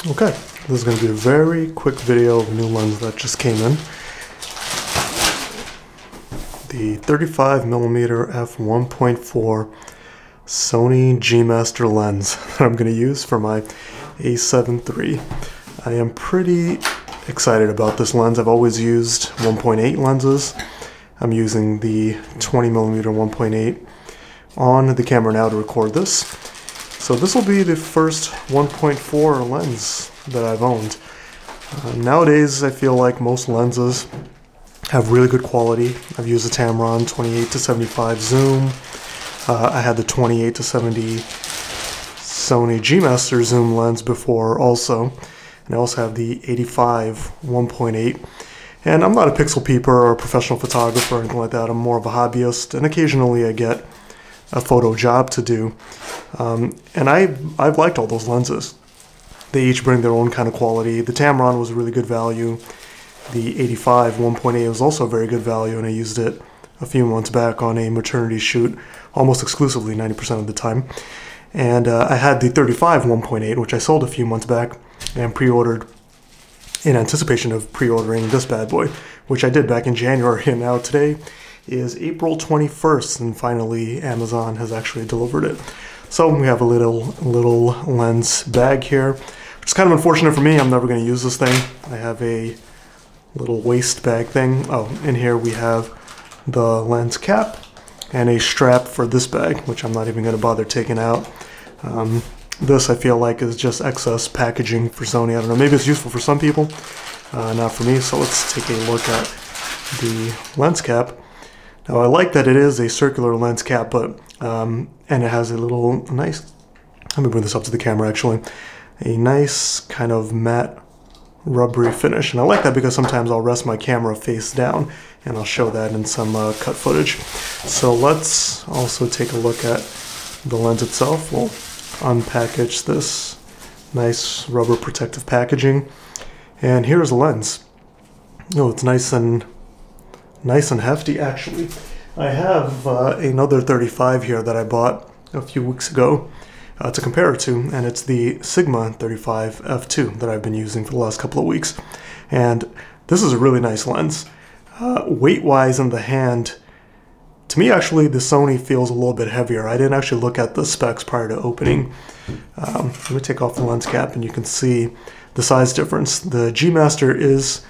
Okay, this is going to be a very quick video of a new lens that just came in. The 35mm f1.4 Sony G Master lens that I'm going to use for my A7 III. I am pretty excited about this lens. I've always used 1.8 lenses. I'm using the 20mm 1.8 on the camera now to record this. So this will be the first 1.4 lens that I've owned. Nowadays, I feel like most lenses have really good quality. I've used the Tamron 28-75 zoom. I had the 28-70 Sony G Master zoom lens before also. And I also have the 85 1.8. And I'm not a pixel peeper or a professional photographer or anything like that. I'm more of a hobbyist, and occasionally I get a photo job to do. And I've liked all those lenses. They each bring their own kind of quality. The Tamron was a really good value. The 85 1.8 was also a very good value, and I used it a few months back on a maternity shoot, almost exclusively 90% of the time. And I had the 35 1.8, which I sold a few months back and pre-ordered in anticipation of pre-ordering this bad boy, which I did back in January, and now today is April 21st, and finally Amazon has actually delivered it. So we have a little lens bag here, which is kind of unfortunate for me. I'm never going to use this thing. I have a little waist bag thing. Oh, in here we have the lens cap and a strap for this bag, which I'm not even going to bother taking out. This I feel like is just excess packaging for Sony. I don't know, maybe it's useful for some people, not for me. So let's take a look at the lens cap. Now I like that it is a circular lens cap, but and it has a little nice, let me bring this up to the camera actually, a nice kind of matte rubbery finish. And I like that because sometimes I'll rest my camera face down, and I'll show that in some cut footage. So let's also take a look at the lens itself. We'll unpackage this nice rubber protective packaging, and here's the lens. Oh, it's nice and hefty actually. I have another 35 here that I bought a few weeks ago to compare it to, and it's the Sigma 35 f2 that I've been using for the last couple of weeks. And this is a really nice lens. Weight-wise in the hand, to me actually the Sony feels a little bit heavier. I didn't actually look at the specs prior to opening. Let me take off the lens cap and you can see the size difference. The G Master is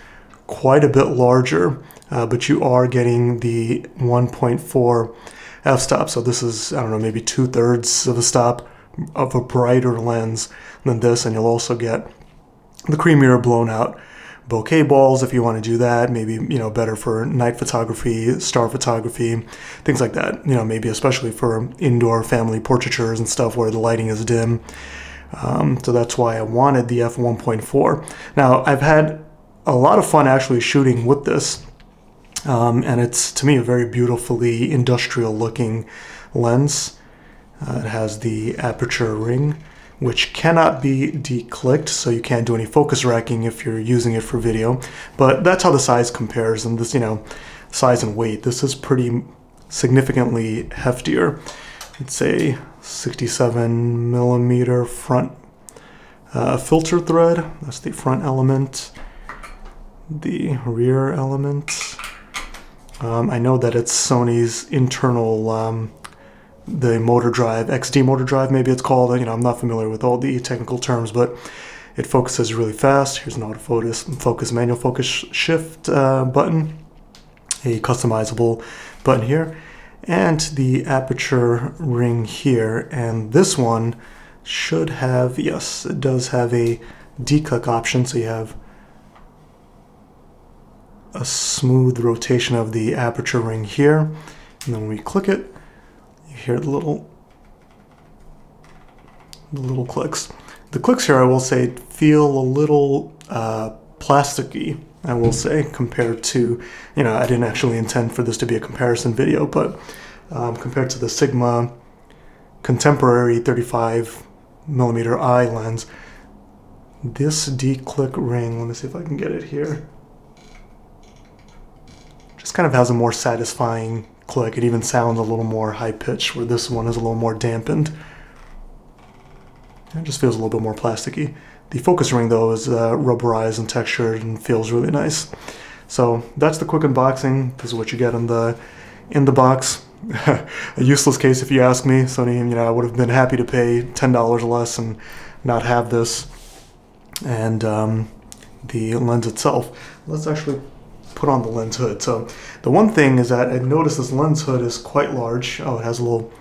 quite a bit larger, but you are getting the 1.4 f-stop. So this is, I don't know, maybe 2/3 of a stop of a brighter lens than this, and you'll also get the creamier blown out bokeh balls if you want to do that. Maybe, you know, better for night photography, star photography, things like that. You know, maybe especially for indoor family portraitures and stuff where the lighting is dim. So that's why I wanted the f1.4. Now I've had a lot of fun actually shooting with this, and it's, to me, a very beautifully industrial looking lens. It has the aperture ring, which cannot be declicked, so you can't do any focus racking if you're using it for video. But that's how the size compares, and this, you know, size and weight, this is pretty significantly heftier. It's a 67mm front filter thread. That's the front element. The rear element. I know that it's Sony's internal the motor drive, XD motor drive maybe it's called. You know, I'm not familiar with all the technical terms, but it focuses really fast. Here's an autofocus manual focus shift button, a customizable button here, and the aperture ring here. And this one should have, yes, it does have a declick option, so you have a smooth rotation of the aperture ring here, and then when we click it, you hear the little clicks. The clicks here, I will say, feel a little plasticky, I will say, compared to, you know, I didn't actually intend for this to be a comparison video, but compared to the Sigma contemporary 35mm I lens, this declick ring, let me see if I can get it here, just kind of has a more satisfying click. It even sounds a little more high-pitched, where this one is a little more dampened. It just feels a little bit more plasticky. The focus ring though is rubberized and textured and feels really nice. So that's the quick unboxing. This is what you get in the box. A useless case if you ask me. Sony, you know, I would have been happy to pay $10 less and not have this. And the lens itself. Let's actually put on the lens hood. So the one thing is that I noticed this lens hood is quite large. Oh, it has a little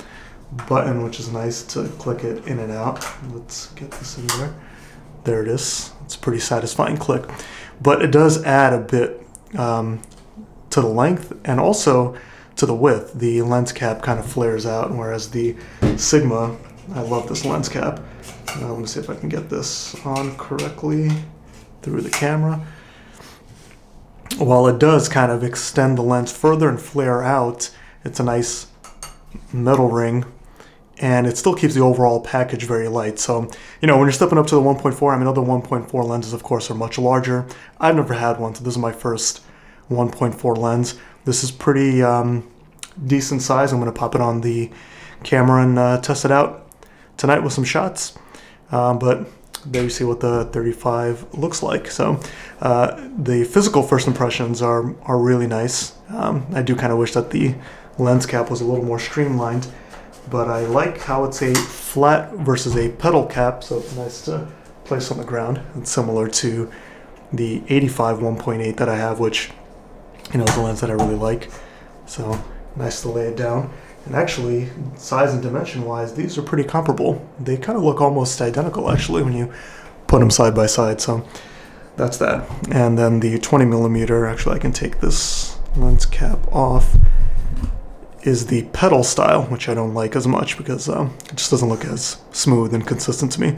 button, which is nice to click it in and out. Let's get this in there. There it is. It's a pretty satisfying click. But it does add a bit to the length and also to the width. The lens cap kind of flares out, whereas the Sigma, I love this lens cap. Let me see if I can get this on correctly through the camera. While it does kind of extend the lens further and flare out, it's a nice metal ring, and it still keeps the overall package very light. So, you know, when you're stepping up to the 1.4, I mean, other 1.4 lenses, of course, are much larger. I've never had one, so this is my first 1.4 lens. This is pretty decent size. I'm going to pop it on the camera and test it out tonight with some shots. But there you see what the 35 looks like. So the physical first impressions are really nice. I do kind of wish that the lens cap was a little more streamlined, but I like how it's a flat versus a pedal cap, so it's nice to place on the ground. It's similar to the 85 1.8 that I have, which, you know, is a lens that I really like. So nice to lay it down. And actually, size and dimension wise, these are pretty comparable. They kind of look almost identical actually when you put them side by side. So that's that. And then the 20mm, actually I can take this lens cap off, is the pedal style, which I don't like as much because it just doesn't look as smooth and consistent to me,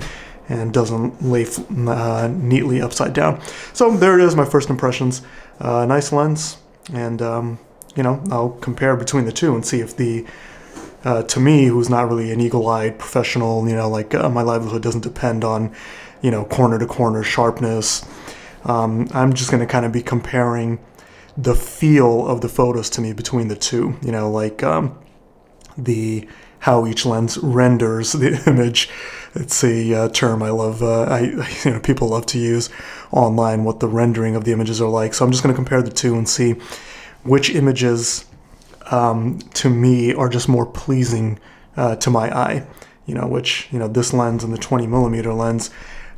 and doesn't lay neatly upside down. So there it is, my first impressions. Nice lens, and you know, I'll compare between the two and see if the, to me, who's not really an eagle-eyed professional, you know, like my livelihood doesn't depend on, you know, corner-to-corner sharpness. I'm just going to kind of be comparing the feel of the photos to me between the two, you know, like how each lens renders the image. It's a term I love, you know, people love to use online, what the rendering of the images are like. So I'm just going to compare the two and see which images to me are just more pleasing to my eye. You know, which, you know, this lens and the 20mm lens,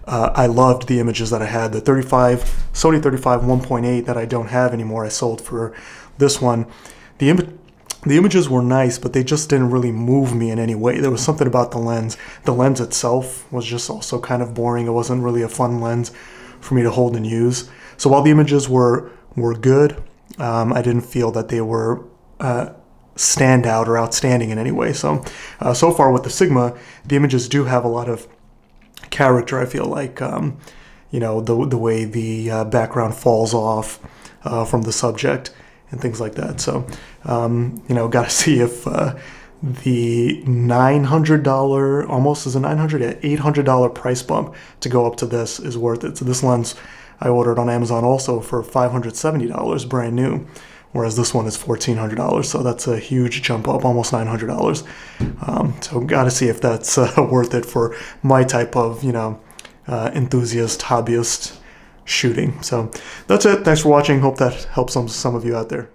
I loved the images that I had. The Sony 35 1.8 that I don't have anymore, I sold for this one. The images were nice, but they just didn't really move me in any way. There was something about the lens. The lens itself was just also kind of boring. It wasn't really a fun lens for me to hold and use. So while the images were good, I didn't feel that they were standout or outstanding in any way. So, so far with the Sigma, the images do have a lot of character. I feel like, you know, the way the background falls off from the subject and things like that. So, you know, got to see if the $900, almost is a $900 to $800 price bump to go up to this is worth it. So this lens I ordered on Amazon also for $570 brand new, whereas this one is $1,400. So that's a huge jump up, almost $900. So got to see if that's worth it for my type of, you know, enthusiast, hobbyist shooting. So that's it. Thanks for watching. Hope that helps some of you out there.